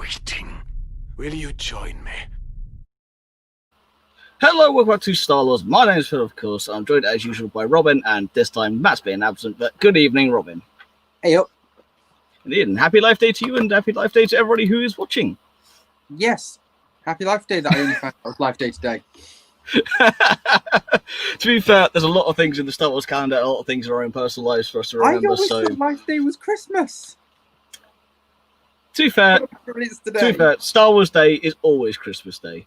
waiting. Will you join me? Hello, welcome back to Star Wars. My name is Phill, of course. I'm joined as usual by Robin, and this time Matt's being absent, but good evening, Robin. Hey up. Indeed, and happy Life Day to you, and happy Life Day to everybody who is watching. Yes. Happy Life Day that I only found out was Life Day today. To be fair, there's a lot of things in the Star Wars calendar, a lot of things in our own personal lives for us to remember. I always so, thought Life Day was Christmas. to be fair, Star Wars Day is always Christmas Day.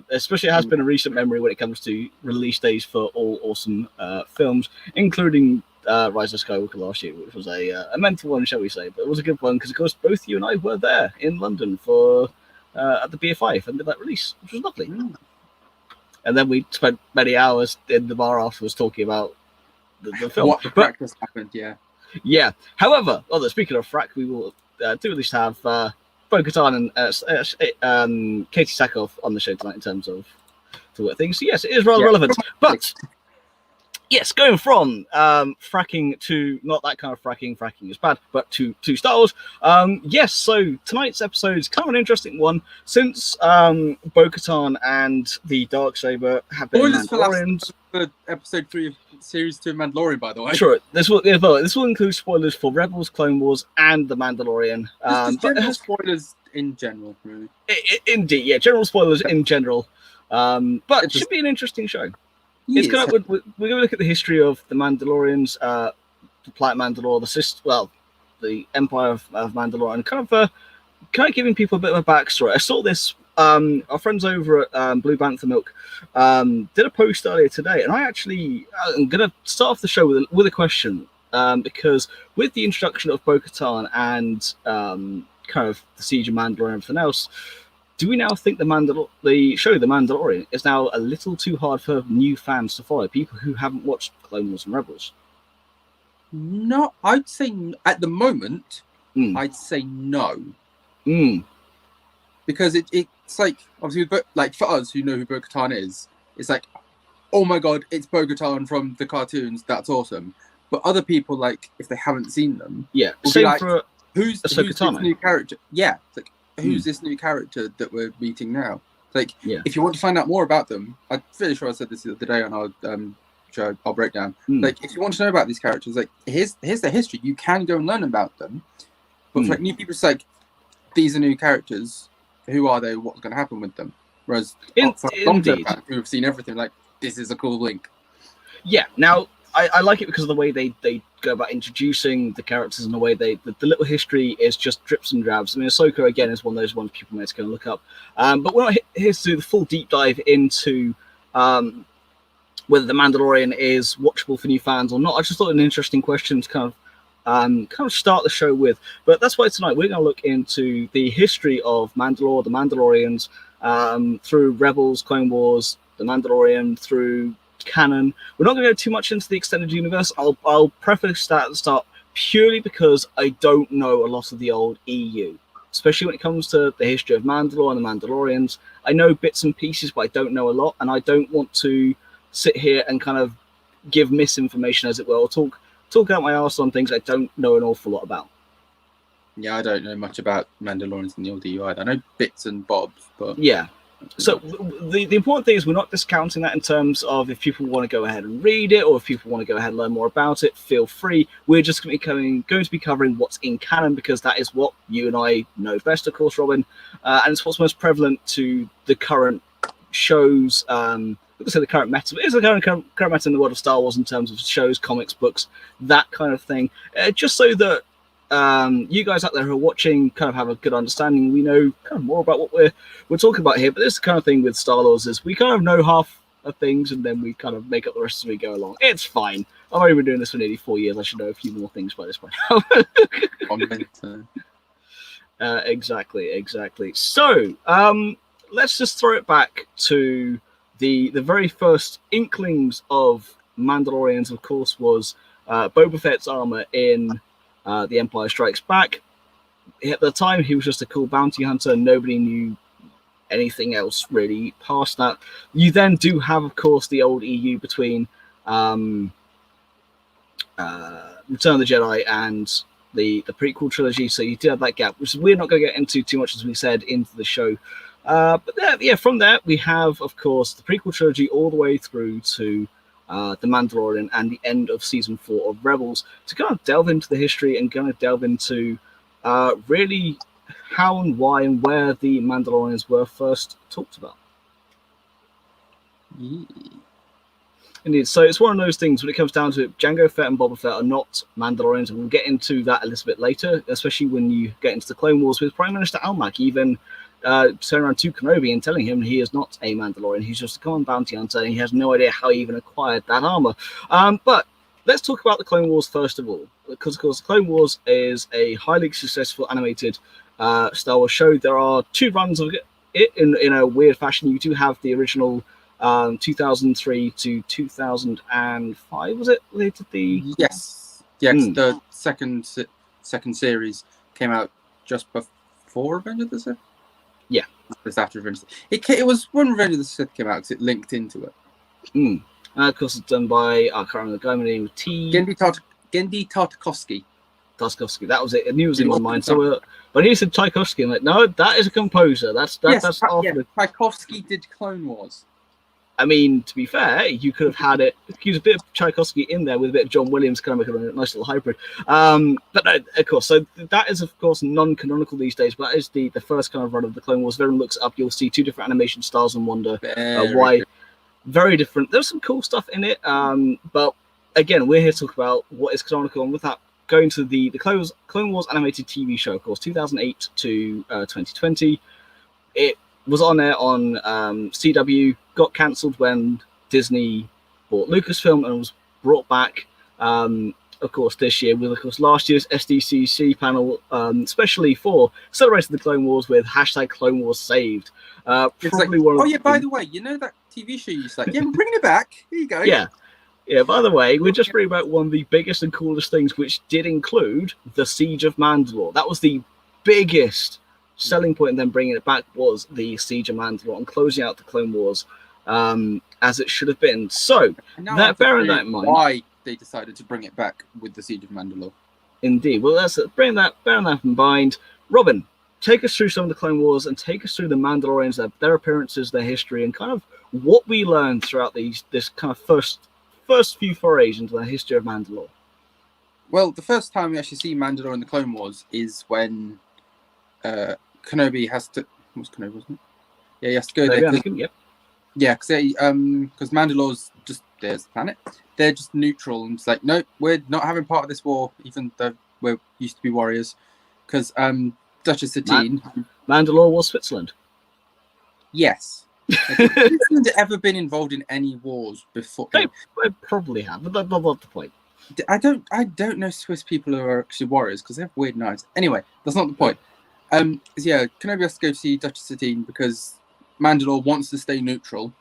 Especially it has been a recent memory when it comes to release days for all awesome films, including Rise of Skywalker last year, which was a mental one, shall we say. But it was a good one because, of course, both you and I were there in London for at the BFI for that release, which was lovely. And then we spent many hours in the bar afterwards talking about the film. What the practice happened, yeah. Yeah. However, speaking of frack, we will do at least have Bo-Katan and Katie Sackhoff on the show tonight in terms of things. So yes, it is rather relevant. But yes, going from fracking to not that kind of fracking is bad, but to Star Wars. Yes, so tonight's episode is kind of an interesting one since Bo-Katan and the Dark Saber have been Mandalorians. For episode 3 of series 2 of Mandalorian, by the way. Sure, this will include spoilers for Rebels, Clone Wars, and The Mandalorian. Just general spoilers in general, really. Indeed, yeah, general spoilers in general. But it should be an interesting show. It's kind of, we're going to look at the history of the Mandalorians, the planet Mandalore, the Empire of Mandalore, and kind of giving people a bit of a backstory. I saw this. Our friends over at Blue Bantha Milk did a post earlier today, and I'm going to start off the show with a question, because with the introduction of Bo-Katan and kind of the Siege of Mandalore and everything else, do we now think the show The Mandalorian is now a little too hard for new fans to follow, people who haven't watched Clone Wars and Rebels? No, I'd say at the moment, I'd say no. Because it's like, obviously, like for us who know who Bo-Katan is, it's like, oh my god, it's Bo-Katan from the cartoons, that's awesome. But other people, like, if they haven't seen them, will be like, who's this new character? Yeah, it's like, who's this new character that we're meeting now? It's like, if you want to find out more about them, I'm fairly sure I said this the other day on our show, our breakdown. Like, if you want to know about these characters, like, here's their history. You can go and learn about them. But for like new people, it's like, these are new characters. Who are they? What's going to happen with them? Whereas for long-term fans who have seen everything, like, this is a cool link. Yeah. Now, I like it because of the way they go about introducing the characters and the way the little history is just drips and drabs. I mean, Ahsoka, again, is one of those ones people may go and look up. But we're not here to do the full deep dive into whether The Mandalorian is watchable for new fans or not. I just thought an interesting question to kind of start the show with. But that's why tonight we're going to look into the history of Mandalore, the Mandalorians, through Rebels, Clone Wars, the Mandalorian, through canon. We're not going to go too much into the extended universe. I'll preface that at the start purely because I don't know a lot of the old EU, especially when it comes to the history of Mandalore and the Mandalorians. I know bits and pieces, but I don't know a lot, and I don't want to sit here and kind of give misinformation, as it were, or talk out my arse on things I don't know an awful lot about. Yeah, I don't know much about Mandalorians in the old EU either. I know bits and bobs, but yeah. So the important thing is we're not discounting that in terms of if people want to go ahead and read it or if people want to go ahead and learn more about it, feel free. We're just going to be covering what's in canon because that is what you and I know best, of course, Robin. And it's what's most prevalent to the current shows. Let's say the current meta. It is the current meta in the world of Star Wars in terms of shows, comics, books, that kind of thing. Just so that you guys out there who are watching kind of have a good understanding. We know kind of more about what we're talking about here. But this is the kind of thing with Star Wars is we kind of know half of things and then we kind of make up the rest as we go along. It's fine. I've already been doing this for nearly 4 years. I should know a few more things by this point. Exactly. So let's just throw it back to the very first inklings of Mandalorians. Of course, was Boba Fett's armor in The Empire Strikes Back. At the time, he was just a cool bounty hunter. Nobody knew anything else really past that. You then do have, of course, the old EU between Return of the Jedi and the prequel trilogy. So you did have that gap, which we're not going to get into too much, as we said, into the show. But from there, we have, of course, the prequel trilogy all the way through to The Mandalorian and the end of season 4 of Rebels, to kind of delve into the history and kind of delve into really how and why and where the Mandalorians were first talked about. Indeed. So it's one of those things when it comes down to it, Jango Fett and Boba Fett are not Mandalorians, and we'll get into that a little bit later, especially when you get into the Clone Wars with Prime Minister Almec even turning around to Kenobi and telling him he is not a Mandalorian, he's just a common bounty hunter, and he has no idea how he even acquired that armor. But let's talk about the Clone Wars first of all, because of course the Clone Wars is a highly successful animated Star Wars show. There are 2 runs of it in a weird fashion. You do have the original 2003 to 2005, was it? They did the yes. The second series came out just before Revenge of the Sith. Yeah, just after Revenge of the Sith. It was when Revenge of the Sith came out because it linked into it. Of course, it's done by I can't remember the guy name. Gendy Tartakovsky. Tartakovsky, that was it. I knew it was in my mind. So, but he said Tchaikovsky. I'm like, no, that is a composer. That's Tchaikovsky did Clone Wars. I mean, to be fair, you could have had it. Use a bit of Tchaikovsky in there with a bit of John Williams, kind of make a nice little hybrid. But no, of course, so that is of course non-canonical these days. But that is the first kind of run of the Clone Wars. If everyone looks it up, you'll see 2 different animation styles and wonder why. Very different. There's some cool stuff in it. But again, we're here to talk about what is canonical, and with that, going to the Clone Wars animated TV show, of course, 2008 to 2020. It was on air on CW, got cancelled when Disney bought Lucasfilm, and was brought back, of course, this year with, of course, last year's SDCC panel, especially for celebrating the Clone Wars with hashtag Clone Wars Saved. It's like, oh yeah, by the way, you know that TV show you like, yeah, we're bringing it back. Here you go. Yeah, by the way, we're just bringing back one of the biggest and coolest things, which did include the Siege of Mandalore. That was the biggest selling point, and then bringing it back was the Siege of Mandalore and closing out the Clone Wars as it should have been. So, bearing that in mind, why they decided to bring it back with the Siege of Mandalore. Indeed. Well, that's it. Bearing that in mind, Robin, take us through some of the Clone Wars and take us through the Mandalorians, their appearances, their history, and kind of what we learned throughout this kind of first few forays into the history of Mandalore. Well, the first time we actually see Mandalore in the Clone Wars is when Kenobi has to. What's Kenobi, wasn't it? Yeah, he has to go there. Yep. Yeah, because Mandalore's just there's the planet. They're just neutral and it's like, nope, we're not having part of this war, even though we used to be warriors. Because Duchess Satine, Mandalore was Switzerland. Yes. Switzerland ever been involved in any wars before? They probably have, but that's not the point. I don't know Swiss people who are actually warriors because they have weird knives. Anyway, that's not the point. Kenobi has to go see Duchess Satine because Mandalore wants to stay neutral.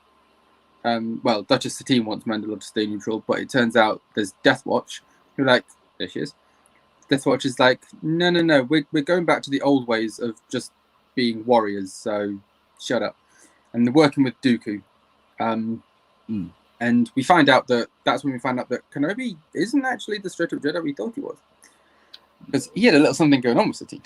Well, Duchess Satine wants Mandalore to stay neutral, but it turns out there's Death Watch who like, there she is. Death Watch is like, no, we're going back to the old ways of just being warriors, so shut up. And they're working with Dooku. And we find out that's when we find out that Kenobi isn't actually the straight-up Jedi we thought he was. Because he had a little something going on with Satine.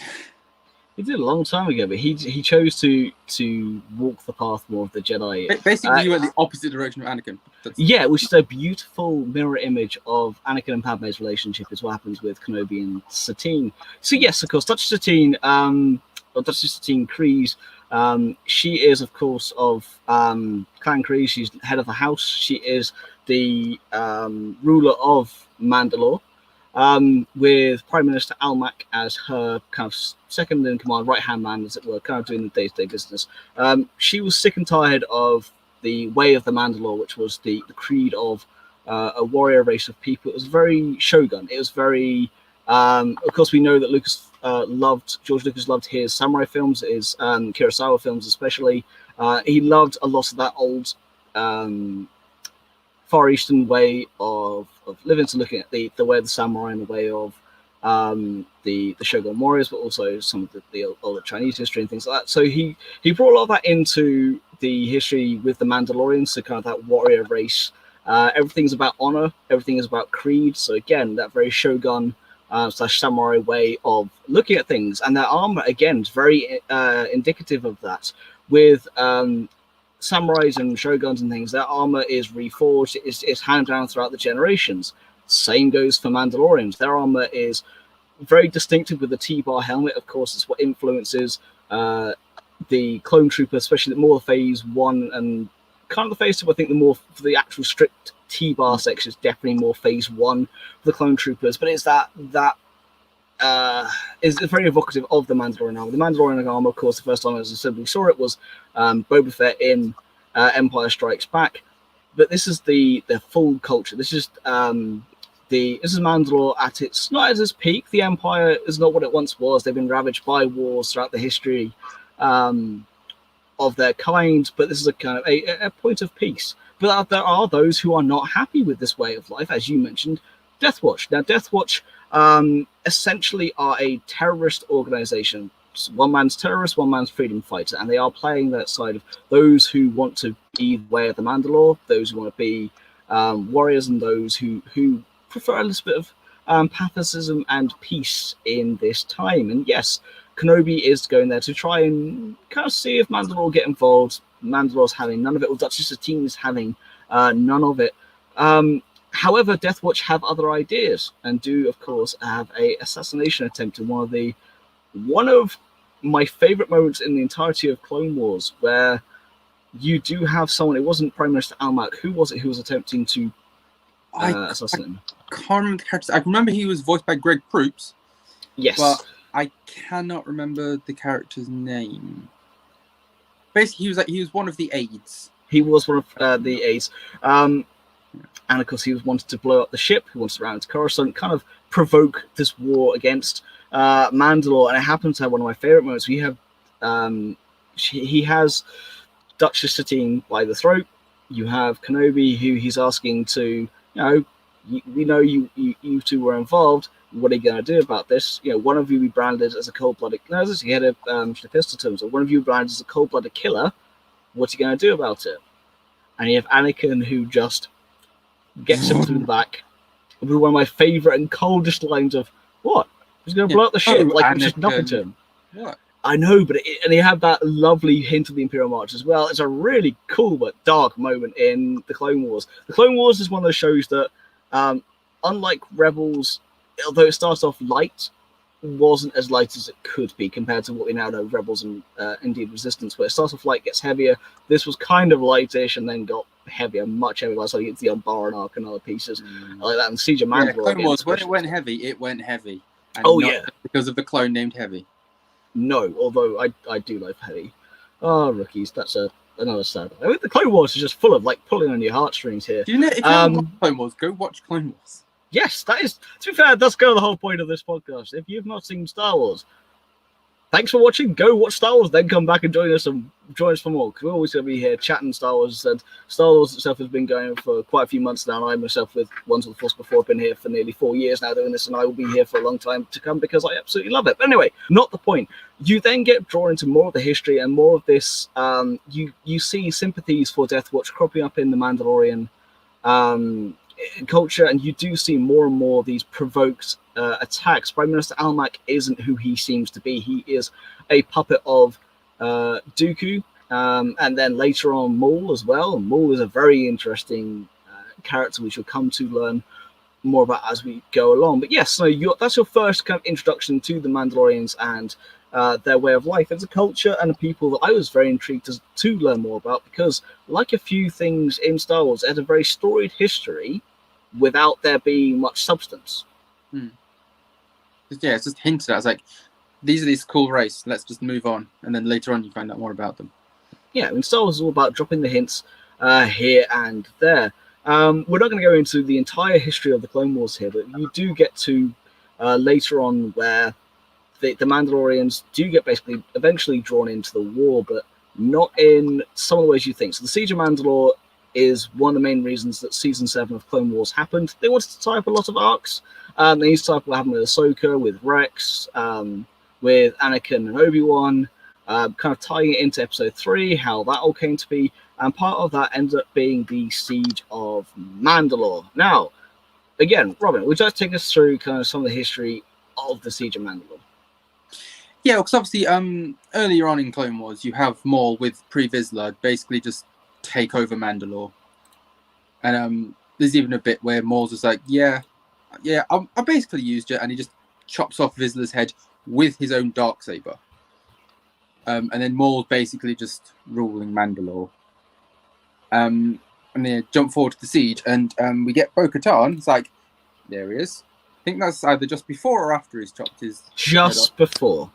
He did a long time ago, but he chose to walk the path more of the Jedi. Basically, you went the opposite direction of Anakin. Yeah, which is a beautiful mirror image of Anakin and Padme's relationship, is what happens with Kenobi and Satine. So yes, of course, Duchess Satine, Duchess Satine Kryze, she is, of course, of Clan Kryze. She's head of the house. She is the ruler of Mandalore. With Prime Minister Almec as her kind of second in command, right-hand man, as it were, kind of doing the day-to-day business. She was sick and tired of the way of the Mandalore, which was the creed of a warrior race of people. It was very Shogun. It was very, of course, we know that George Lucas loved his samurai films, his Kurosawa films especially. He loved a lot of that old Far Eastern way of living, so looking at the way of the samurai and the way of the Shogun warriors, but also some of the older Chinese history and things like that. So he brought a lot of that into the history with the Mandalorians, so kind of that warrior race. Everything's about honor, everything is about creed. So again, that very Shogun slash samurai way of looking at things, and their armor again is very indicative of that. With samurais and shoguns and things, their armor is reforged, it's handed down throughout the generations. Same goes for Mandalorians. Their armor is very distinctive with the T-bar helmet. Of course, it's what influences the clone trooper, especially the more phase 1 and kind of the phase 2. I think the more for the actual strict T-bar section is definitely more phase 1 for the clone troopers, but it's that is very evocative of the Mandalorian armor. The Mandalorian armor, of course, the first time, as I said, we saw it was Boba Fett in Empire Strikes Back, but this is the full culture. This is this is Mandalore at its not at its peak. The Empire is not what it once was. They've been ravaged by wars throughout the history of their kind, but this is a kind of a point of peace. But there are those who are not happy with this way of life, as you mentioned, Death Watch. Now, Death Watch essentially are a terrorist organization. One man's terrorist, one man's freedom fighter, and they are playing that side of those who want to be the way of the Mandalore, those who want to be warriors, and those who prefer a little bit of pacifism and peace in this time. And yes, Kenobi is going there to try and kind of see if Mandalore get involved. Mandalore's having none of it, or Duchess Satine is having none of it. However, Death Watch have other ideas and do, of course, have a assassination attempt in one of my favorite moments in the entirety of Clone Wars, where you do have someone. It wasn't Prime Minister Almec. Who was it who was attempting to assassinate him? I can't remember the character. I remember he was voiced by Greg Proops. Yes, but I cannot remember the character's name. Basically, he was one of the aides. He was one of the aides. And of course, he wanted to blow up the ship. He wanted to round to Coruscant, kind of provoke this war against Mandalore. And it happens to have one of my favorite moments. We have he has Duchess Satine by the throat. You have Kenobi, who he's asking to, we know you two were involved. What are you going to do about this? One of you be branded as a cold-blooded. No, he had a pistol term. So one of you branded as a cold-blooded killer. What are you going to do about it? And you have Anakin, who just gets him through the back with one of my favorite and coldest lines of, what? He's going to blow up the ship like it's just nothing to him. What? I know, but and he had that lovely hint of the Imperial March as well. It's a really cool but dark moment in the Clone Wars. The Clone Wars is one of those shows that, unlike Rebels, although it starts off light, wasn't as light as it could be compared to what we now know of Rebels and indeed Resistance, where it starts off light, gets heavier. This was kind of lightish and then got heavier, much heavier. So you get the Umbaran arc and other pieces like that. And Siege of Mandalore. Clone Wars, when it went heavy, it went heavy. And because of the clone named Heavy. No, although I do love Heavy. Oh, rookies, that's another sad. I mean, the Clone Wars is just full of pulling on your heartstrings here. Do you know, if you haven't watched Clone Wars, go watch Clone Wars. Yes, that is, to be fair, that's kind of the whole point of this podcast. If you've not seen Star Wars, thanks for watching. Go watch Star Wars, then come back and join us for more. Because we're always going to be here chatting Star Wars. And Star Wars itself has been going for quite a few months now. And I myself, with Ones of the Force before, have been here for nearly 4 years now doing this. And I will be here for a long time to come because I absolutely love it. But anyway, not the point. You then get drawn into more of the history and more of this. You see sympathies for Death Watch cropping up in the Mandalorian culture, and you do see more and more of these provoked attacks. Prime Minister Almec isn't who he seems to be. He is a puppet of Dooku, and then later on Maul as well. Maul is a very interesting character we shall come to learn more about as we go along. But yes, so that's your first kind of introduction to the Mandalorians and their way of life. It's a culture and a people that I was very intrigued to learn more about, because like a few things in Star Wars, it has a very storied history without there being much substance. Yeah, it's just hinted at. It's like, these are this cool race, let's just move on. And then later on you find out more about them. Yeah, I mean, Star Wars is all about dropping the hints here and there. We're not going to go into the entire history of the Clone Wars here, but you do get to later on where the Mandalorians do get basically eventually drawn into the war, but not in some of the ways you think. So the Siege of Mandalore is one of the main reasons that Season 7 of Clone Wars happened. They wanted to tie up a lot of arcs. They used to tie up what happened with Ahsoka, with Rex, with Anakin and Obi-Wan, kind of tying it into Episode 3, how that all came to be. And part of that ended up being the Siege of Mandalore. Now, again, Robin, would you like to take us through kind of some of the history of the Siege of Mandalore? Yeah, because obviously, earlier on in Clone Wars, you have Maul with Pre Vizsla basically just take over Mandalore, and there's even a bit where Maul's just like, yeah, I basically used it, and he just chops off Vizsla's head with his own Dark Saber, and then Maul's basically just ruling Mandalore. And then jump forward to the siege, and we get Bo-Katan. It's like, there he is. I think that's either just before or after he's chopped his just before.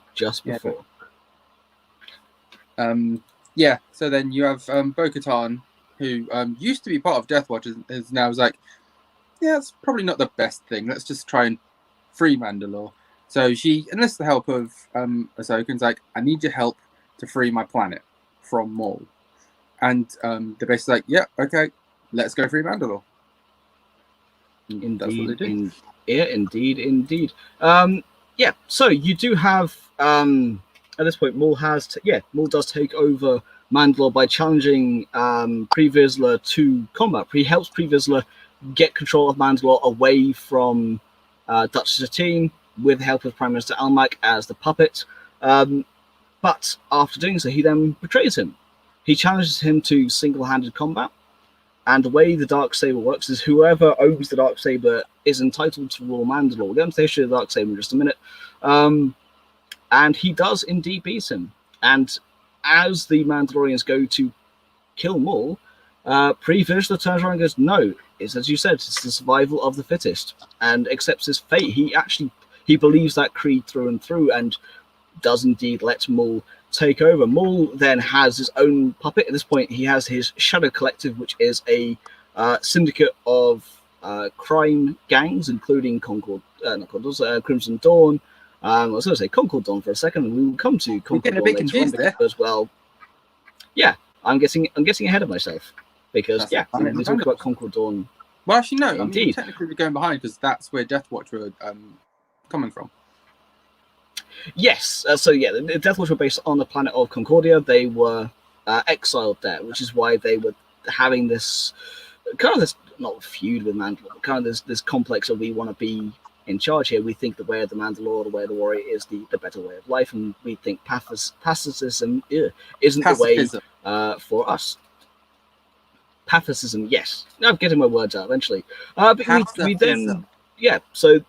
Yeah. So then you have Bo-Katan, who used to be part of Death Watch, is now like, yeah, it's probably not the best thing. Let's just try and free Mandalore. So she enlists the help of Ahsoka, and's like, I need your help to free my planet from Maul. And they're basically like, yeah, okay, let's go free Mandalore. Indeed, that's what they do. Indeed. Yeah, so you do have, at this point, Maul does take over Mandalore by challenging Pre Vizsla to combat. He helps Pre Vizsla get control of Mandalore away from Dutch Satine with the help of Prime Minister Almec as the puppet. But after doing so, he then betrays him. He challenges him to single-handed combat, and the way the Dark Saber works is whoever owns the Dark Saber is entitled to rule Mandalore. We'll get into the history of the Dark Saber in just a minute. And he does indeed beat him. And as the Mandalorians go to kill Maul, Pre Vizsla turns around and goes, no, it's as you said, it's the survival of the fittest, and accepts his fate. He believes that creed through and through, and does indeed let Maul take over. Maul then has his own puppet. At this point, he has his Shadow Collective, which is a syndicate of crime gangs, including Crimson Dawn. I was going to say Concord Dawn for a second, and we will come to Concord Dawn later on as well. Yeah, I'm getting ahead of myself because we talk about Concord Dawn. Well, actually, no. Indeed. I mean, technically, we're going behind because that's where Death Watch were coming from. Yes, the Death Watch were based on the planet of Concordia. They were exiled there, which is why they were having this not feud with Mandalore, but kind of this complex of we want to be in charge here. We think the way of the Mandalore, the way of the warrior is the better way of life, and we think pacifism isn't the way for us. Pacifism, yes. I'm getting my words out eventually. But we then, so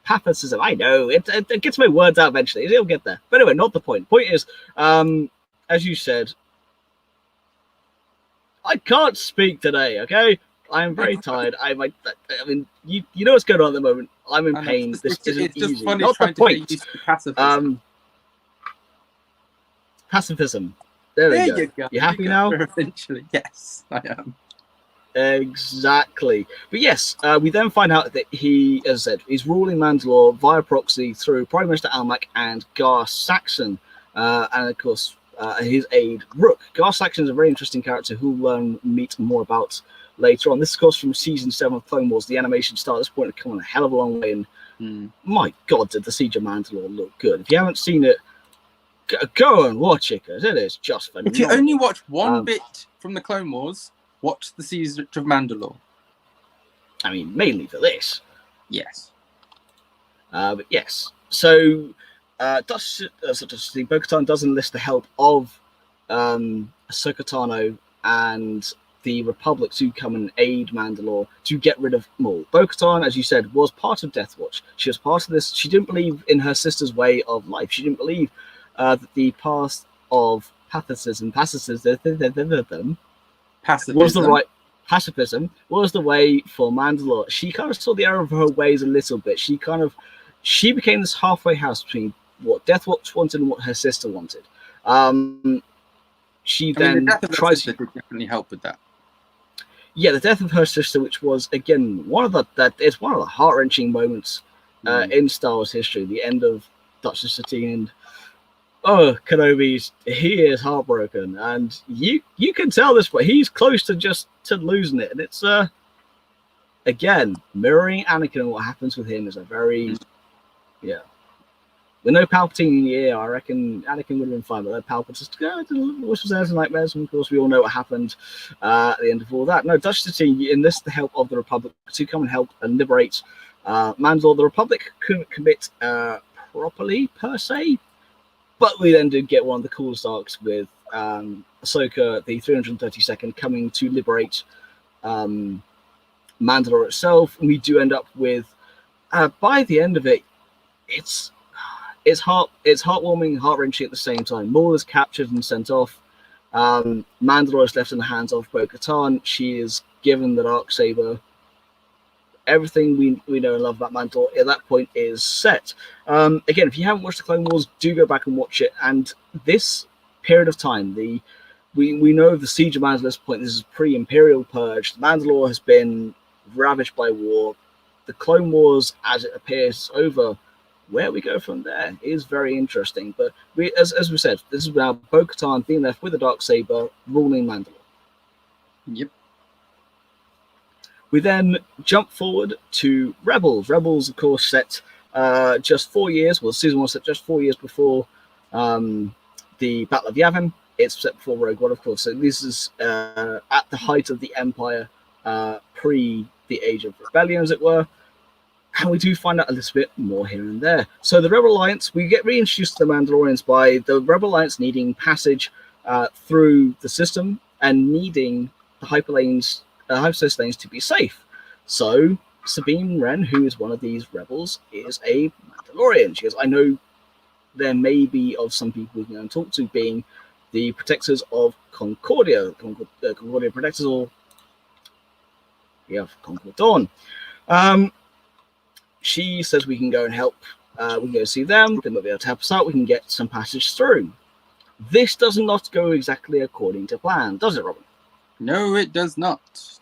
pacifism, I know, it gets my words out eventually. It'll get there. But anyway, not the point. Point is, as you said, I can't speak today, okay? I'm very tired. I mean, you know what's going on at the moment. I'm in pain. This isn't easy. Funny not the point. Pacifism. There we go. You happy now? Eventually, yes, I am. Exactly. But yes, we then find out that he, as I said, is ruling Mandalore via proxy through Prime Minister Almec and Gar Saxon, and of course his aide Rook. Gar Saxon is a very interesting character who we'll meet more about later on. This is, of course, from Season 7 of Clone Wars. The animation style at this point had come on a hell of a long way, and my God, did the Siege of Mandalore look good. If you haven't seen it, go and watch it, because it is just phenomenal. If you only watch one bit from the Clone Wars, watch the Siege of Mandalore. I mean, mainly for this. Yes. But yes. So, Bo-Katan does enlist the help of Ahsoka Tano and the Republic to come and aid Mandalore to get rid of Maul. Bo-Katan, as you said, was part of Death Watch. She was part of this. She didn't believe in her sister's way of life. She didn't believe that the path of pacifism was the way for Mandalore. She kind of saw the error of her ways a little bit. She became this halfway house between what Death Watch wanted and what her sister wanted. She then tries to definitely help with that. Yeah, the death of her sister, which was again one of the heart-wrenching moments in Star Wars history. The end of Dutch Satine, and he is heartbroken, and you can tell this, but he's close to losing it, and it's again mirroring Anakin, and what happens with him is a very With no Palpatine in the air, I reckon Anakin would have been fine, but Palpatine just was there some nightmares, and of course we all know what happened at the end of all that. No, Dutch City enlist the help of the Republic to come and help and liberate Mandalore. The Republic couldn't commit properly per se, but we then did get one of the coolest arcs with Ahsoka, the 332nd, coming to liberate Mandalore itself, and we do end up with by the end of it, it's heartwarming, heart-wrenching at the same time. Maul is captured and sent off. Mandalore is left in the hands of Bo-Katan. She is given the Dark Saber. Everything we know and love about Mandalore at that point is set. Again, if you haven't watched the Clone Wars, do go back and watch it. And this period of time, we know the Siege of Mandalore at this point. This is pre-Imperial Purge. Mandalore has been ravaged by war. The Clone Wars, as it appears, is over. Where we go from there is very interesting. But as we said, this is about Bo-Katan being left with the Dark Saber, ruling Mandalore. Yep. We then jump forward to Rebels. Rebels, of course, set just 4 years. Well, season 1 set just 4 years before the Battle of Yavin. It's set before Rogue One, of course. So this is at the height of the Empire, pre the Age of Rebellion, as it were. And we do find out a little bit more here and there. So the Rebel Alliance, we get reintroduced to the Mandalorians by the Rebel Alliance needing passage through the system and needing the hyperspace lanes to be safe. So Sabine Wren, who is one of these rebels, is a Mandalorian. She goes, I know there may be of some people we can go and talk to, being the protectors of Concordia, Concordia protectors, or we have Concord Dawn. She says we can go and help. We can go see them. They might be able to help us out. We can get some passage through. This does not go exactly according to plan, does it, Robin? No, it does not.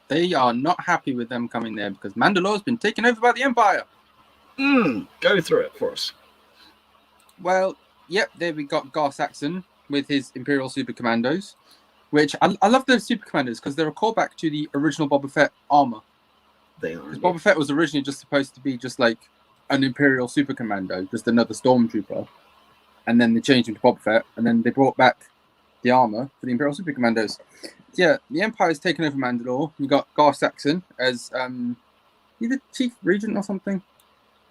They are not happy with them coming there because Mandalore's been taken over by the Empire. Go through it for us. Well, yep, there we got Gar Saxon with his Imperial Super Commandos, which I love those Super Commandos because they're a callback to the original Boba Fett armor. They are. Boba Fett was originally just supposed to be just like an Imperial Super Commando, just another Stormtrooper. And then they changed him to Boba Fett, and then they brought back the armor for the Imperial Super Commandos. Yeah, the Empire's taken over Mandalore. You got Gar Saxon as either Chief Regent or something.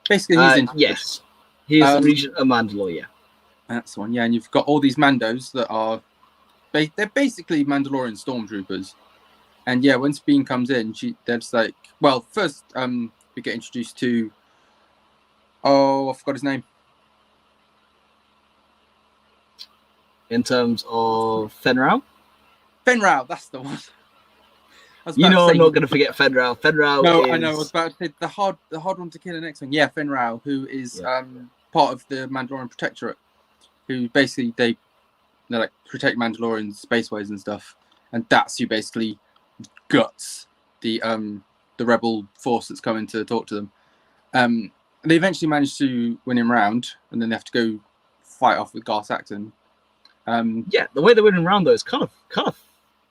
Basically, he's in. Yes, he is the Regent of Mandalore. Yeah, that's the one. Yeah, and you've got all these Mandos that are they're basically Mandalorian Stormtroopers. And yeah, when Sabine comes in, they're just like, well, first we get introduced to, I forgot his name. In terms of Fenn Rau? Fenn Rau, that's the one. I'm not going to forget Fenn Rau. Fenn Rau No, is... I know, I was about to say the hard one to kill the next one. Yeah, Fenn Rau, who is part of the Mandalorian Protectorate, who basically they like protect Mandalorian spaceways and stuff. And that's who basically guts the rebel force that's coming to talk to them. They eventually manage to win him round, and then they have to go fight off with Gar Saxon. The way they win him round though is kind of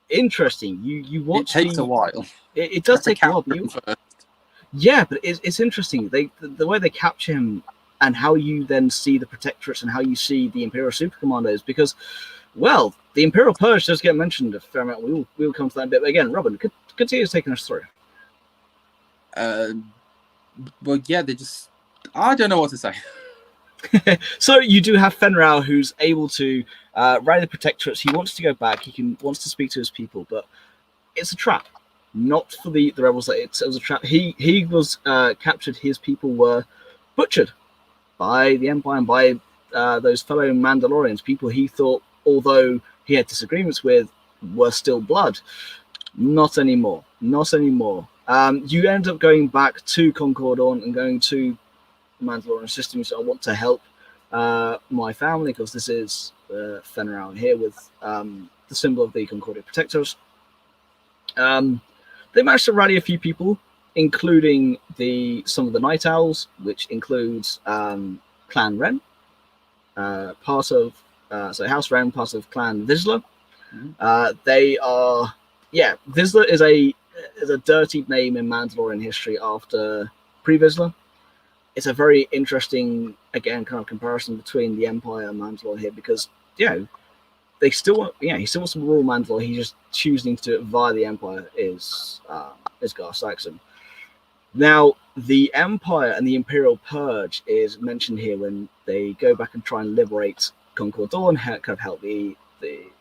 interesting. You watch. It takes a while. It does take a while. But it's interesting. The way they capture him and how you then see the Protectorates and how you see the Imperial Super Commandos, because, well, the Imperial Purge does get mentioned a fair amount. We will come to that bit. But again, Robin, continue taking us through. Well, yeah, I don't know what to say. So you do have Fenn Rau, who's able to rally the Protectorates. He wants to go back. Wants to speak to his people, but it's a trap. Not for the rebels. It was a trap. He was captured. His people were butchered by the Empire and by those fellow Mandalorians. People he thought, although he had disagreements with, were still blood. Not anymore. Not anymore. You end up going back to Concord Dawn and going to the Mandalorian system. So I want to help my family because this is Fenn Rau here with the symbol of the Concordia Protectors. They managed to rally a few people, including some of the Night Owls, which includes Clan Wren, part of House Wren, part of Clan Vizsla. They are, Vizsla is a dirty name in Mandalorian history after pre-Vizsla. it's a very interesting, again, kind of comparison between the Empire and Mandalore here, because they still want, he still wants to rule Mandalore. He's just choosing to do it via the Empire. Is Gar Saxon. Now, the Empire and the Imperial Purge is mentioned here when they go back and try and liberate Concord Dawn, kind of help the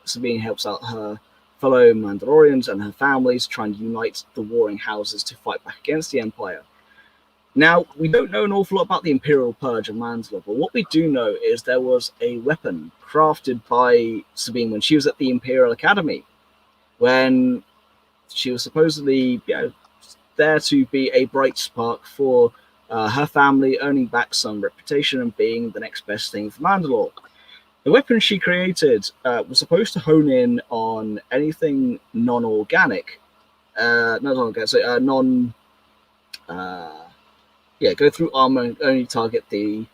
Sabine helps out her fellow Mandalorians and her families, try and unite the warring houses to fight back against the Empire. Now, we don't know an awful lot about the Imperial Purge of Mandalore, but what we do know is there was a weapon crafted by Sabine when she was at the Imperial Academy, when she was supposedly there to be a bright spark for her family, earning back some reputation and being the next best thing for Mandalore. The weapon she created was supposed to hone in on anything non-organic, go through armor and only target the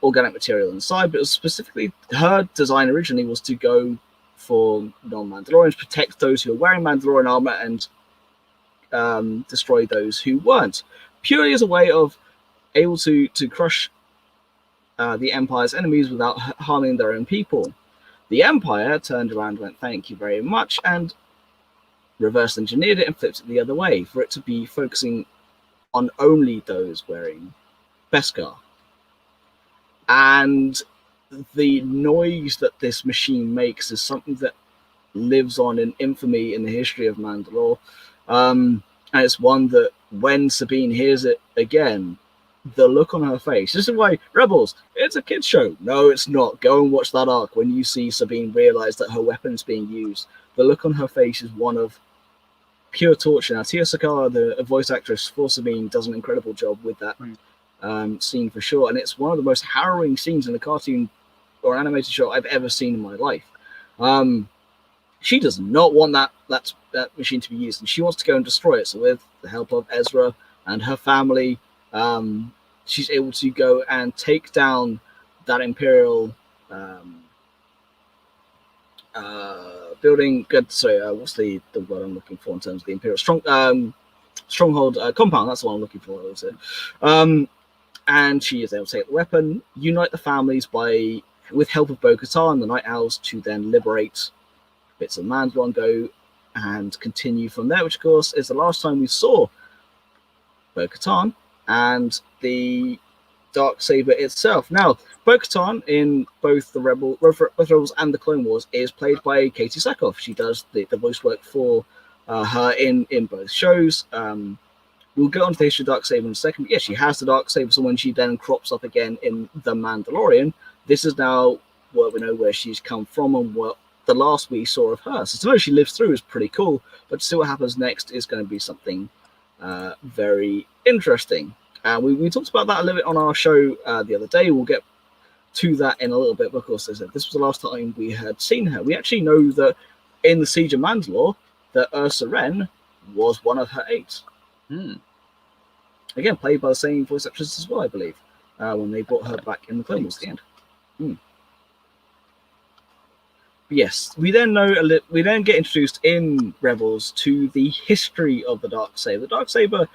organic material inside, but it was specifically her design originally was to go for non-Mandalorians, protect those who are wearing Mandalorian armor and destroy those who weren't, purely as a way of able to crush the Empire's enemies without harming their own people. The Empire turned around and went, "Thank you very much," and reverse engineered it and flipped it the other way for it to be focusing on only those wearing Beskar. And the noise that this machine makes is something that lives on in infamy in the history of Mandalore. And it's one that when Sabine hears it again, the look on her face. This is why, Rebels, it's a kid's show. No, it's not. Go and watch that arc when you see Sabine realize that her weapon's being used. The look on her face is one of pure torture. Now, Tia Sakara, the voice actress for Sabine, does an incredible job with that scene for sure. And it's one of the most harrowing scenes in a cartoon or animated show I've ever seen in my life. She does not want that machine to be used, and she wants to go and destroy it. So with the help of Ezra and her family, she's able to go and take down that Imperial building. What's the word I'm looking for in terms of the Imperial stronghold compound? That's the one I'm looking for. And she is able to take the weapon, unite the families with help of Bo-Katan and the Night Owls to then liberate bits of Mandalore and go and continue from there, which of course is the last time we saw Bo-Katan and the Dark Saber itself. Now, Bo-Katan in both the Rebels and the Clone Wars is played by Katie Sackhoff. She does the voice work for her in both shows. We'll get on to the history of Dark Saber in a second. But yeah, she has the Dark Saber, so when she then crops up again in The Mandalorian, this is now where we know where she's come from and what the last we saw of her. So to know she lives through is pretty cool, but to see what happens next is going to be something very interesting. We talked about that a little bit on our show the other day. We'll get to that in a little bit, but of course, this was the last time we had seen her. We actually know that in the Siege of Mandalore, that Ursa Wren was one of her 8. Again, played by the same voice actress as well, I believe, when they brought her back in the Clone Wars at the end. Yes, we then get introduced in Rebels to the history of the Dark Saber. The Dark Saber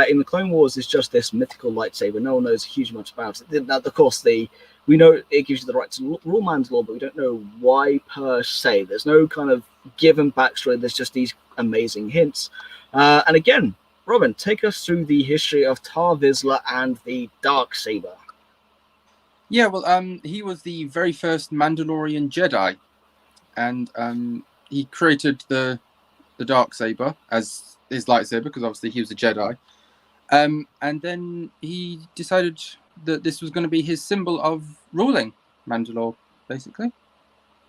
in the Clone Wars is just this mythical lightsaber. No one knows a huge amount about it. Now, of course, we know it gives you the right to rule Mandalore, but we don't know why per se. There's no kind of given backstory. There's just these amazing hints. And again, Robin, take us through the history of Tar Vizsla and the Dark Saber. Yeah, well, he was the very first Mandalorian Jedi. And he created the Dark Saber as his lightsaber because obviously he was a Jedi. And then he decided that this was going to be his symbol of ruling Mandalore, basically.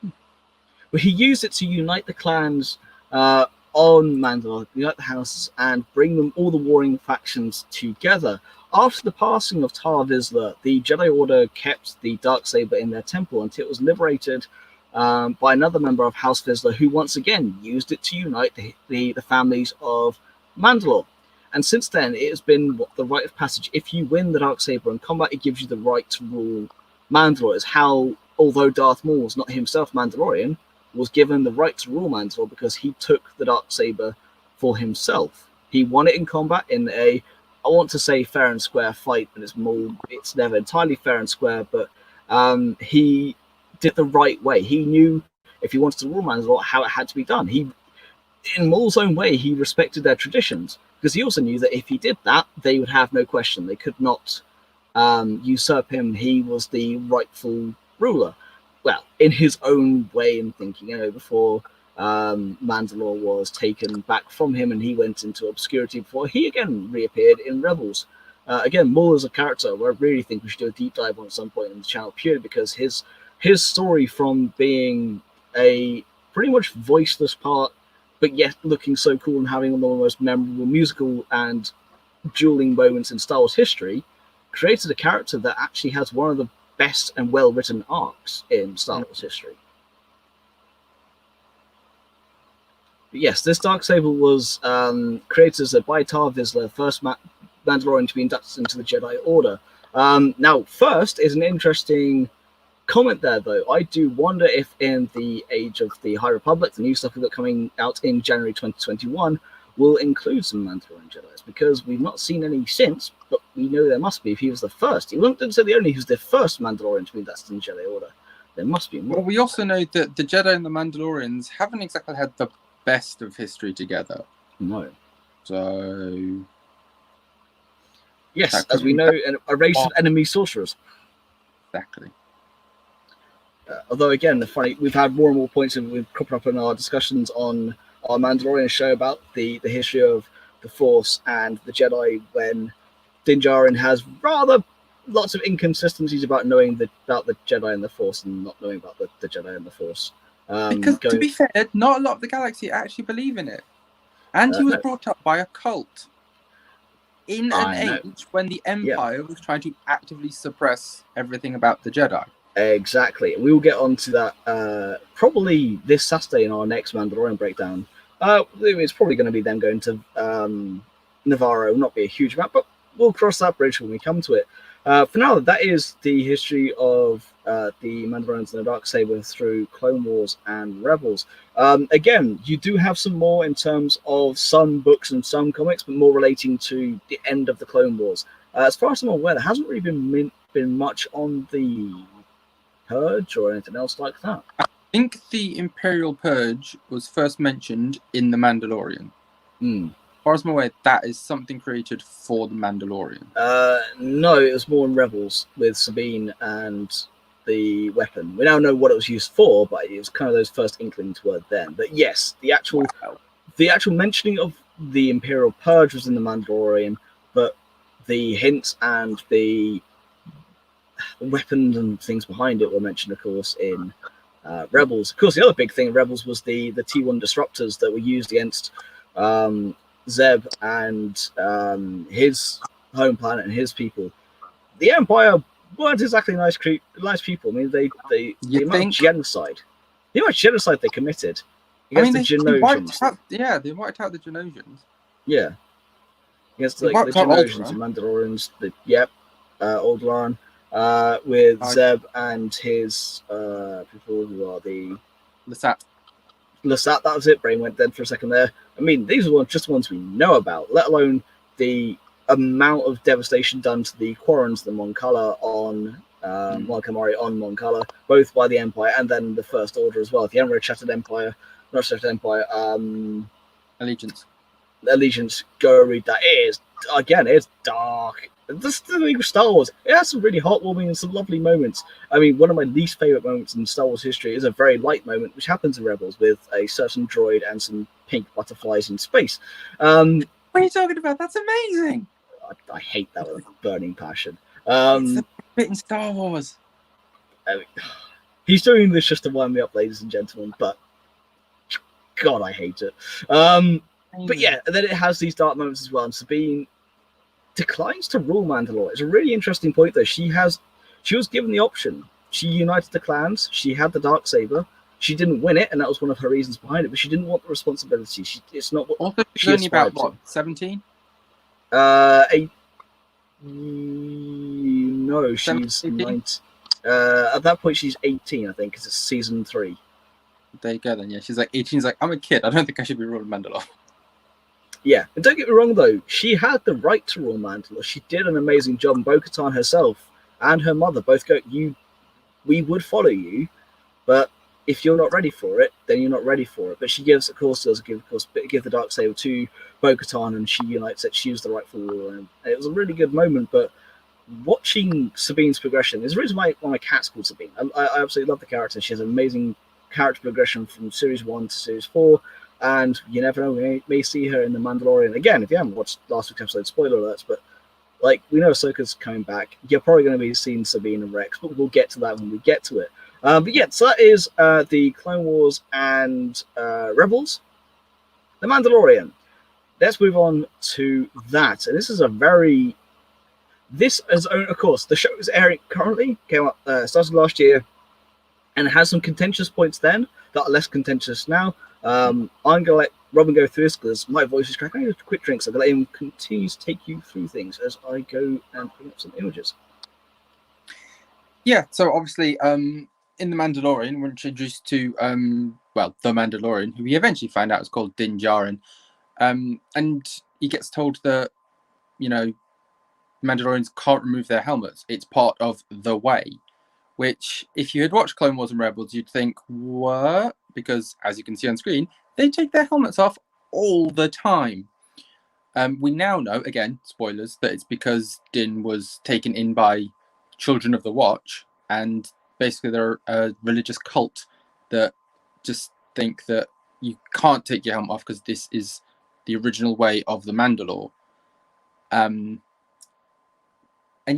Well, he used it to unite the clans on Mandalore, unite the houses, and bring them all the warring factions together. After the passing of Tar Vizsla, the Jedi Order kept the Dark Saber in their temple until it was liberated by another member of House Vizsla, who once again used it to unite the families of Mandalore. And since then, it has been the rite of passage. If you win the Dark Saber in combat, it gives you the right to rule Mandalore. It's how, although Darth Maul was not himself Mandalorian, was given the right to rule Mandalore because he took the Dark Saber for himself. He won it in combat in a I want to say fair and square fight, but it's never entirely fair and square. But he did the right way. He knew if he wanted to rule Mandalore, how it had to be done. In Maul's own way, he respected their traditions because he also knew that if he did that, they would have no question. They could not usurp him. He was the rightful ruler. Well, in his own way and thinking, before Mandalore was taken back from him and he went into obscurity before he again reappeared in Rebels. Again, Maul is a character where I really think we should do a deep dive on at some point in the channel, purely because his story from being a pretty much voiceless part, but yet looking so cool and having one of the most memorable musical and dueling moments in Star Wars history, created a character that actually has one of the best and well-written arcs in Star Wars history. But yes, this Dark Saber was created as by Tar Vizsla, first Mandalorian to be inducted into the Jedi Order. Now, first is an interesting comment there, though. I do wonder if in the age of the High Republic, the new stuff we've got coming out in January 2021 will include some Mandalorian Jedis, because we've not seen any since, but we know there must be if he was the first. He didn't say the only, he was the first Mandalorian to be inducted in the Jedi Order. There must be more. Well, we also know that the Jedi and the Mandalorians haven't exactly had the best of history together. No. So... yes, as we know, a race of enemy sorcerers. Exactly. Although, again, we've had more and more points we've cropping up in our discussions on our Mandalorian show about the history of the Force and the Jedi, when Din Djarin has rather lots of inconsistencies about knowing about the Jedi and the Force and not knowing about the Jedi and the Force. Because, to be fair, not a lot of the galaxy actually believe in it. And he was brought up by a cult in an age when the Empire was trying to actively suppress everything about the Jedi. Exactly. We will get onto that probably this Saturday in our next Mandalorian breakdown. It's probably going to be them going to Navarro. Not be a huge amount, but we'll cross that bridge when we come to it. For now, that is the history of the Mandalorians and the Dark Saber through Clone Wars and Rebels. Again, you do have some more in terms of some books and some comics, but more relating to the end of the Clone Wars. As far as I'm aware, there hasn't really been much on the Purge or anything else like that. I think the Imperial Purge was first mentioned in The Mandalorian. As far as I'm aware, that is something created for The Mandalorian. No, it was more in Rebels with Sabine and the weapon. We now know what it was used for, but it was kind of those first inklings were then. But yes, the actual mentioning of the Imperial Purge was in The Mandalorian, but the hints and the weapons and things behind it were mentioned, of course, in Rebels. Of course, the other big thing in Rebels was the T1 disruptors that were used against Zeb and his home planet and his people. The Empire weren't exactly nice people. I mean, the amount of genocide they committed against the Genosians. They wiped out the Genosians. Yeah, against the Genosians and Mandalorians. Alderaan. With Zeb and his people who are the Lasat, that was it. Brain went dead for a second there. I mean, these are just ones we know about, let alone the amount of devastation done to the Quarrens, the Mon Cala on Mon Calamari on Mon Cala, both by the Empire and then the First Order as well. The Emerald Shattered Empire, not Shattered Empire, Allegiance. Go read that. It's dark. This is the thing with Star Wars. It has some really heartwarming and some lovely moments. I mean, one of my least favorite moments in Star Wars history is a very light moment, which happens in Rebels with a certain droid and some pink butterflies in space. What are you talking about? That's amazing. I hate that with a burning passion. It's a bit in Star Wars. I mean, he's doing this just to wind me up, ladies and gentlemen, but God, I hate it. But yeah, and then it has these dark moments as well. And Sabine declines to rule Mandalore. It's a really interesting point, though. She was given the option. She united the clans. She had the Dark Saber. She didn't win it, and that was one of her reasons behind it. But she didn't want the responsibility. It's not what also, she's only about what, 17? No, she's 19. At that point, she's 18, I think, because it's season 3. There you go, then. Yeah, she's like 18. She's like, I'm a kid. I don't think I should be ruling Mandalore. Yeah, and don't get me wrong though, she had the right to rule Mandalore. She did an amazing job, and Bo-Katan herself and her mother both go, we would follow you, but if you're not ready for it, then you're not ready for it. But she gives, of course, give the Dark Saber to Bo-Katan, and she unites it. She was the rightful ruler, and it was a really good moment. But watching Sabine's progression is the reason why my cat's called Sabine. I absolutely love the character. She has an amazing character progression from Series 1 to Series 4, and you never know, we may see her in The Mandalorian again. If you haven't watched last week's episode, spoiler alerts, but like, we know Ahsoka's coming back. You're probably going to be seeing Sabine and Rex, but we'll get to that when we get to it. But yeah, so that is the Clone Wars and Rebels. The Mandalorian. Let's move on to that. And this is of course, the show is airing currently, came up, started last year, and it has some contentious points then that are less contentious now. I'm going to let Robin go through this because my voice is cracking. I need a quick drink, so I'm going to let him continue to take you through things as I go and bring up some images. Yeah, so obviously, in The Mandalorian, we're introduced to, the Mandalorian, who we eventually find out is called Din Djarin. And he gets told that, Mandalorians can't remove their helmets. It's part of the way. Which, if you had watched Clone Wars and Rebels, you'd think, what? Because, as you can see on screen, they take their helmets off all the time. We now know, again, spoilers, that it's because Din was taken in by Children of the Watch, and basically they're a religious cult that just think that you can't take your helmet off because this is the original way of the Mandalore. And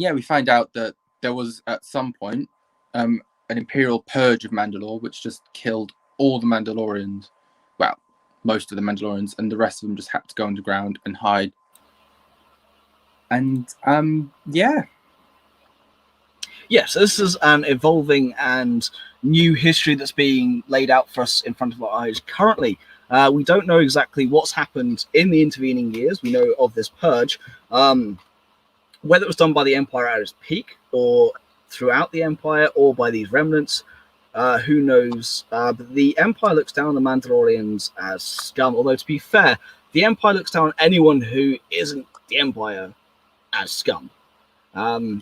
yeah, we find out that there was, at some point, an imperial purge of Mandalore, which just killed all the Mandalorians. Well, most of the Mandalorians, and the rest of them just had to go underground and hide. And yeah. Yeah, so this is an evolving and new history that's being laid out for us in front of our eyes currently. We don't know exactly what's happened in the intervening years. We know of this purge. Whether it was done by the Empire at its peak, or throughout the Empire, or by these remnants, who knows? But the Empire looks down on the Mandalorians as scum. Although, to be fair, the Empire looks down on anyone who isn't the Empire as scum.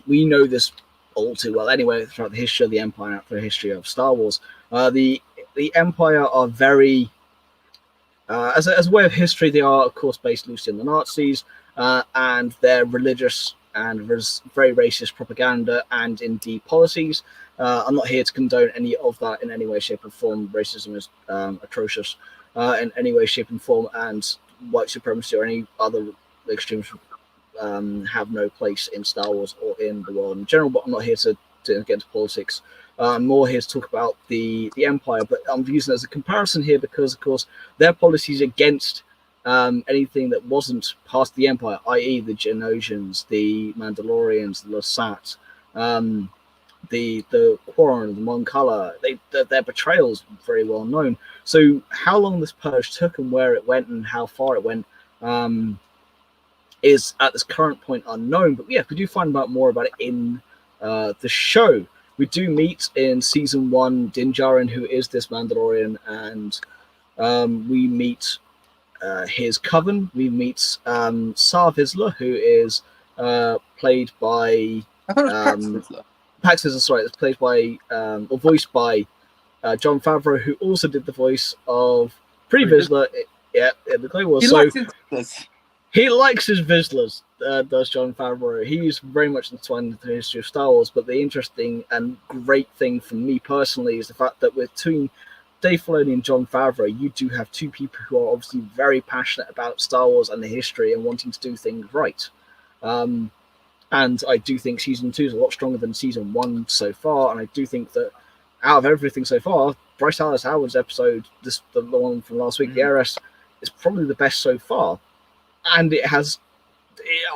We know this all too well anyway throughout the history of the Empire and through the history of Star Wars. The Empire are very, as a way of history, they are, of course, based loosely on the Nazis, and their religious and very racist propaganda and indeed policies. I'm not here to condone any of that in any way, shape, or form. Racism is atrocious in any way, shape, and form, and white supremacy or any other extremes have no place in Star Wars or in the world in general. But I'm not here to get into politics. I'm more here to talk about the Empire, but I'm using it as a comparison here because, of course, their policies against anything that wasn't past the Empire, i.e. the Genosians, the Mandalorians, the Lasat, the Quarren, the Mon Cala, their betrayals are very well known. So how long this purge took and where it went and how far it went is at this current point unknown. But yeah, we do find out more about it in the show. We do meet in season 1 Din Djarin, who is this Mandalorian, and we meet his coven. We meet Sar Vizsla, who is played by... I thought it was Pax Vizsla. Pax Vizsla, sorry. It's played by, or voiced by Jon Favreau, who also did the voice of Pre-Vizsla in the Clone Wars. He likes his Vizslas, does Jon Favreau. He's very much entwined into the history of Star Wars, but the interesting and great thing for me personally is the fact that between Dave Filoni and Jon Favreau, you do have two people who are obviously very passionate about Star Wars and the history and wanting to do things right. And I do think season 2 is a lot stronger than season 1 so far, and I do think that out of everything so far, Bryce Dallas Howard's episode, the one from last week, The Heiress, is probably the best so far. And it has...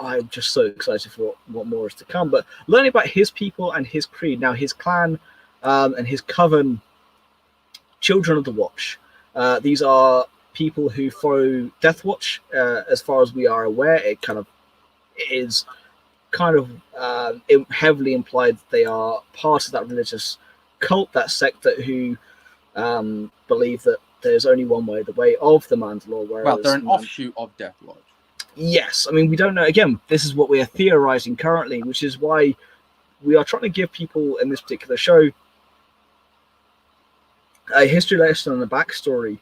I'm just so excited for what more is to come. But learning about his people and his creed, now his clan and his coven, Children of the Watch. These are people who follow Death Watch. As far as we are aware, it is heavily implied that they are part of that religious cult, that sect who believe that there's only one way, the way of the Mandalore. Well, they're an offshoot of Death Watch. Yes, I mean, we don't know. Again, this is what we are theorizing currently, which is why we are trying to give people in this particular show a history lesson and a backstory.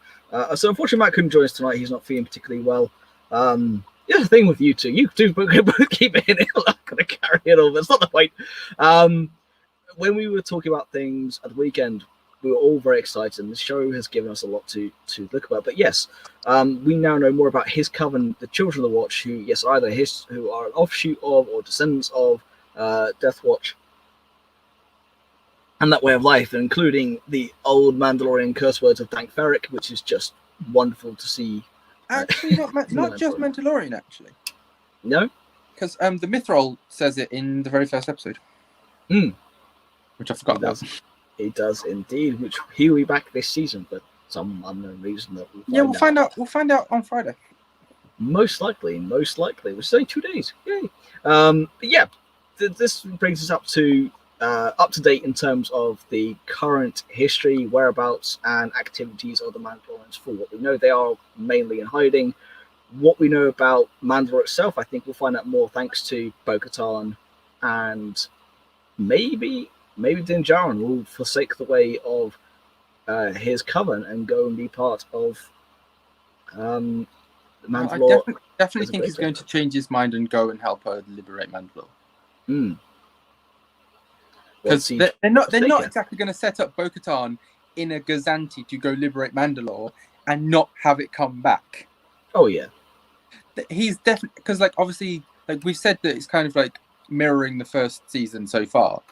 So unfortunately, Matt couldn't join us tonight. He's not feeling particularly well. Here's the thing with you two. You two both keep it in. I'm not going to carry it all. That's not the point. When we were talking about things at the weekend, we were all very excited. And the show has given us a lot to look about. But yes, we now know more about his coven, the Children of the Watch, who, yes, are either who are an offshoot of or descendants of Death Watch. And that way of life, including the old Mandalorian curse words of Dank Ferrick, which is just wonderful to see. Actually, not just Mandalorian, actually. No? Because the Mythrol says it in the very first episode. Which I forgot about. He does indeed, which he'll be back this season, but some unknown reason that we'll find out. We'll find out on Friday. Most likely. We're saying 2 days. Yay. But yeah, this brings us up to date in terms of the current history, whereabouts, and activities of the Mandalorians. For what we know, they are mainly in hiding. What we know about Mandalore itself, I think we'll find out more thanks to Bo-Katan, and maybe Din Djarin will forsake the way of his coven and go and be part of Mandalore. I definitely think he's going to change his mind and go and help her liberate Mandalore. Because they're not exactly going to set up Bo-Katan in a Gazanti to go liberate Mandalore and not have it come back. Oh yeah, he's definitely, because obviously we've said that it's kind of mirroring the first season so far.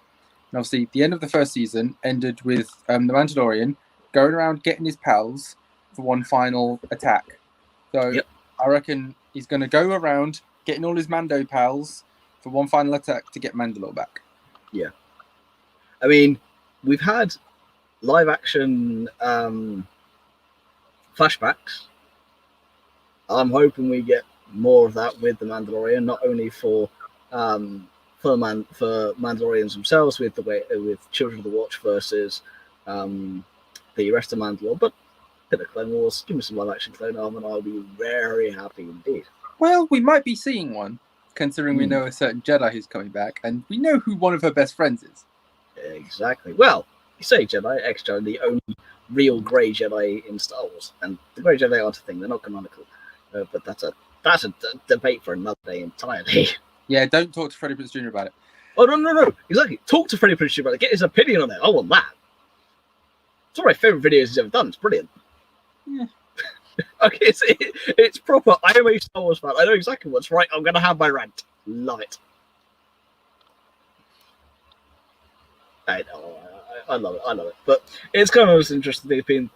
And obviously the end of the first season ended with the Mandalorian going around getting his pals for one final attack. So I reckon he's going to go around getting all his Mando pals for one final attack to get Mandalore back. Yeah. I mean, we've had live action flashbacks. I'm hoping we get more of that with the Mandalorian, not only for Mandalorians themselves with Children of the Watch versus the rest of Mandalore, but a bit of Clone Wars. Give me some live action Clone Arm, and I'll be very happy indeed. Well, we might be seeing one, considering we know a certain Jedi who's coming back, and we know who one of her best friends is. Exactly. Well, you say Jedi, Ex-Jedi, the only real grey Jedi in Star Wars, and the grey Jedi aren't a thing; they're not canonical. But that's a debate for another day entirely. Yeah, don't talk to Freddie Prinze Jr. about it. Oh no! Exactly. Talk to Freddie Prinze Jr. about it. Get his opinion on it. I want that. It's one of my favorite videos he's ever done. It's brilliant. Yeah. Okay, it's proper. I am a Star Wars fan. I know exactly what's right. I'm gonna have my rant. Love it. I love it. But it's kind of most interesting. They've been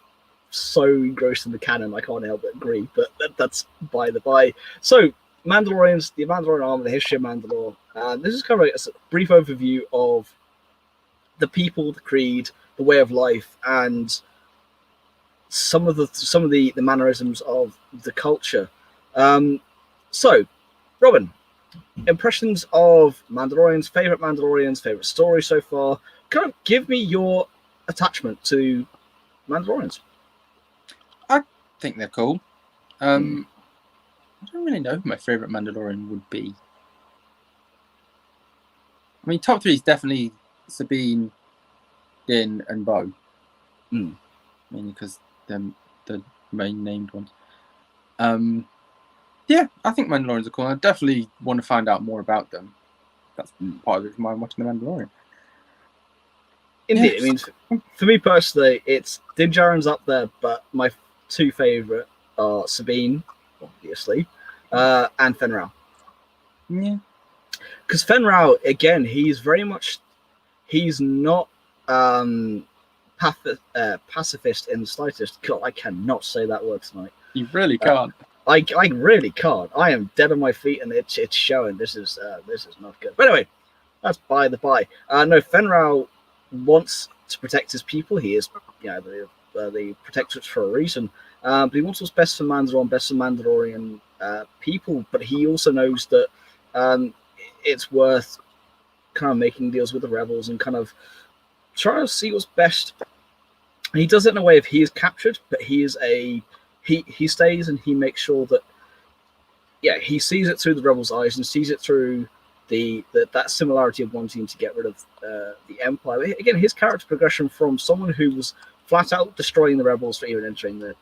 so engrossed in the canon, I can't help but agree. But that's by the by. So, Mandalorians, the Mandalorian army, the history of Mandalore. This is kind of a brief overview of the people, the creed, the way of life, and some of the mannerisms of the culture. So, Robin, impressions of Mandalorians, favorite story so far. Kind of give me your attachment to Mandalorians. I think they're cool. I don't really know who my favorite Mandalorian would be. I mean, top 3 is definitely Sabine, Din, and Bo. Mainly because they're the main named ones. Yeah, I think Mandalorians are cool. I definitely want to find out more about them. That's part of the reason why I'm watching The Mandalorian. Indeed, I mean, for me personally, it's Din Djarin's up there, but my 2 favorite are Sabine, obviously, and Fenn Rau. Yeah, because Fenn Rau, again, he's not pacifist in the slightest. God, I cannot say that word tonight. You really can't. I really can't. I am dead on my feet, and it's showing. This is not good. But anyway, that's by the by. No, Fenn Rau wants to protect his people. He is, the protectorate for a reason. But he wants what's best for Mandalore, best for Mandalorian people. But he also knows that it's worth kind of making deals with the rebels and kind of trying to see what's best And he does it in a way of he is captured, but he stays and he makes sure that he sees it through the rebels' eyes and sees it through that similarity of wanting to get rid of the Empire. Again, his character progression from someone who was flat out destroying the rebels for even entering the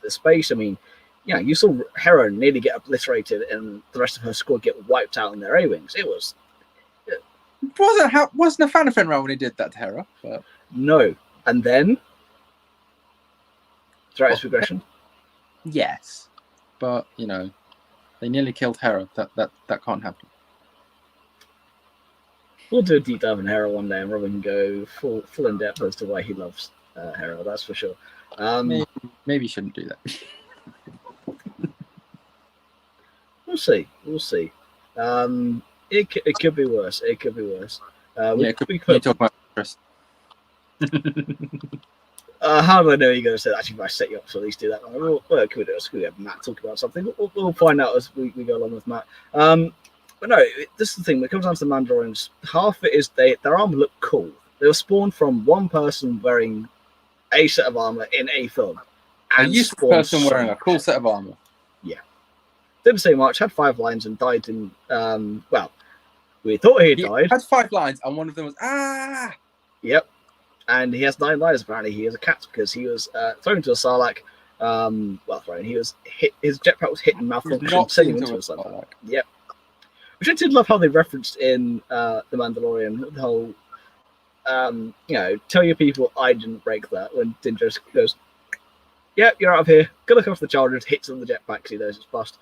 space. I mean, you saw Hera nearly get obliterated and the rest of her squad get wiped out in their A-wings. It was wasn't a fan of Finral when he did that to Hera. But... No, and then throughout his progression, yes, but they nearly killed Hera. That can't happen. We'll do a deep dive in Hera one day, and Robin can go full in depth as to why he loves Hera. That's for sure. Maybe you shouldn't do that. We'll see. It could be worse. It could be worse. We could talk about Chris. How do I know you're going to say that? Actually, if I set you up to at least do that. Well, could we do this? Could we have Matt talk about something? We'll find out as we go along with Matt. But no, this is the thing. When it comes down to the Mandalorians, half of it is their armor looked cool. They were spawned from one person wearing a set of armor in a film. And a useful person wearing a cool set of armor. Yeah. Didn't say much, had 5 lines and died in, we thought he died. Had 5 lines and one of them was, ah! Yep. And he has 9 lives, apparently. He is a cat because he was thrown to a Sarlacc. He was hit, his jetpack was hit and malfunctioned, sending him into a Sarlacc. Yep. Which I did love how they referenced in The Mandalorian, the whole, tell your people I didn't break that, when Din just goes, yep, you're out of here. Go look after the child, and hits on the jetpack because he knows it's bust.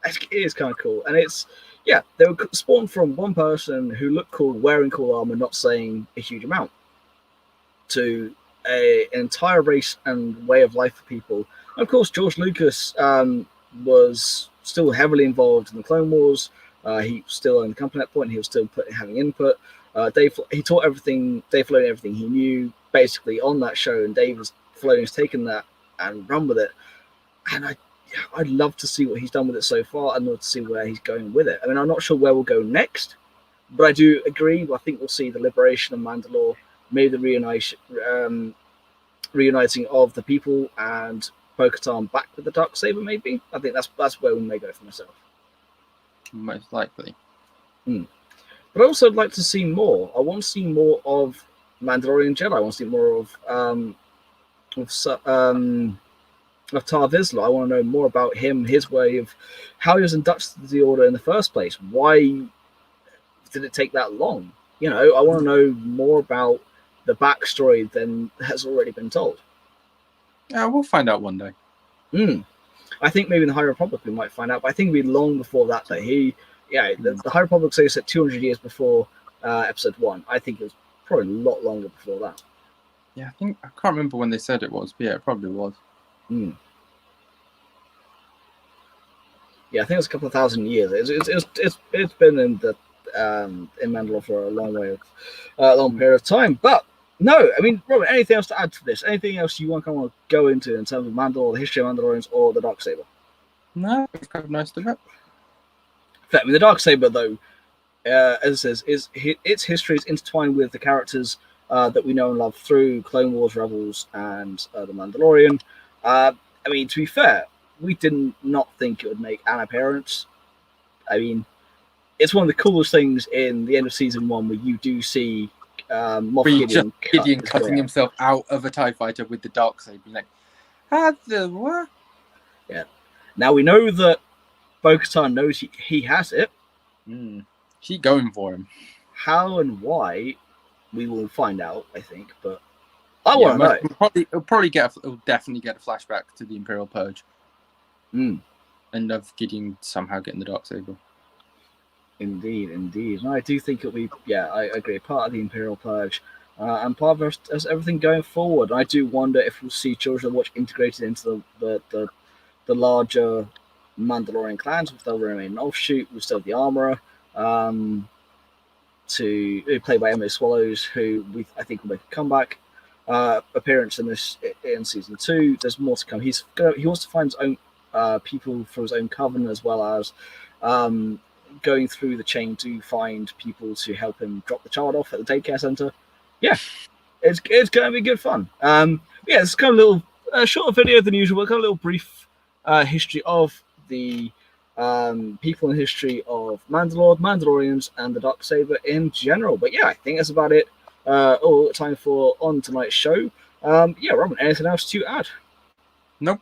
It is kind of cool. And it's, they were spawned from one person who looked cool, wearing cool armor, not saying a huge amount, to an entire race and way of life for people. And of course, George Lucas was still heavily involved in the Clone Wars. He was still owned the company at that point. He was still having input. He taught everything. Dave Filoni everything he knew basically on that show, and Dave Filoni has taken that and run with it. And I'd love to see what he's done with it so far. I'd love to see where he's going with it. I mean, I'm not sure where we'll go next, but I do agree. I think we'll see the liberation of Mandalore, maybe the reuniting of the people and Bo-Katan back with the Dark Saber. Maybe I think that's where we may go for myself. Most likely. But I also would like to see more. I want to see more of Mandalorian Jedi. I want to see more of Tar Vizsla. I want to know more about him, his way of how he was inducted to the Order in the first place. Why did it take that long? I want to know more about the backstory than has already been told. Yeah, we'll find out one day. I think maybe in the High Republic we might find out, but I think it'll be long before that. The High Republic says that 200 years before Episode 1. I think it was probably a lot longer before that. Yeah, I can't remember when they said it was, but yeah, it probably was. Yeah, I think it was a couple of thousand years. It's been in Mandalore for a long period of time. But no, I mean, Robert, anything else to add to this? Anything else you want to go into in terms of Mandalore, the history of Mandalorians, or the Dark Saber? No, we've covered most of it. I mean, the Dark Saber, though, as it says, its history is intertwined with the characters that we know and love through Clone Wars, Rebels, and The Mandalorian. I mean, to be fair, we did not think it would make an appearance. I mean, it's one of the coolest things in the end of season 1 where you do see Gideon cutting himself out of a TIE fighter with the Dark Saber. Like, what? Yeah. Now we know that Bo-Katan knows he has it. She's going for him. How and why, we will find out, I think. But I want to know. It'll definitely get a flashback to the Imperial Purge. And of Gideon somehow getting the Dark Saber. Indeed. And I do think it'll be, I agree, part of the Imperial Purge. And part of us, everything going forward. I do wonder if we'll see Children of the Watch integrated into the larger Mandalorian clans, if they'll remain an offshoot. We'll still have the Armorer, played by Emily Swallows, who I think will make a comeback appearance in season 2. There's more to come. He wants to find his own people for his own coven, as well as going through the chain to find people to help him drop the child off at the daycare center. Yeah, it's going to be good fun. Yeah, it's kind of a little shorter video than usual, kind of a little brief history of the people and history of Mandalorians, and the Dark Saber in general. But yeah, I think that's about it. All time for on tonight's show. Yeah, Robin, anything else to add? Nope.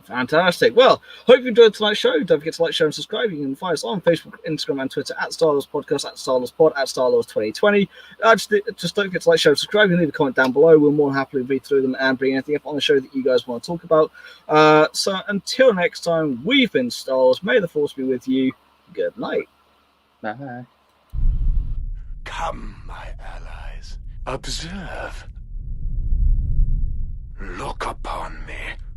Fantastic. Well, hope you enjoyed tonight's show. Don't forget to like, share, and subscribe. You can find us on Facebook, Instagram, and Twitter at Star Wars Podcast, at Star Wars Pod, at Star Wars 2020. Just don't forget to like, share, and subscribe. You can leave a comment down below. We'll more happily read through them and bring anything up on the show that you guys want to talk about. So until next time, we've been Star Wars. May the Force be with you. Good night. Bye. Come, my allies. Observe. Look upon me.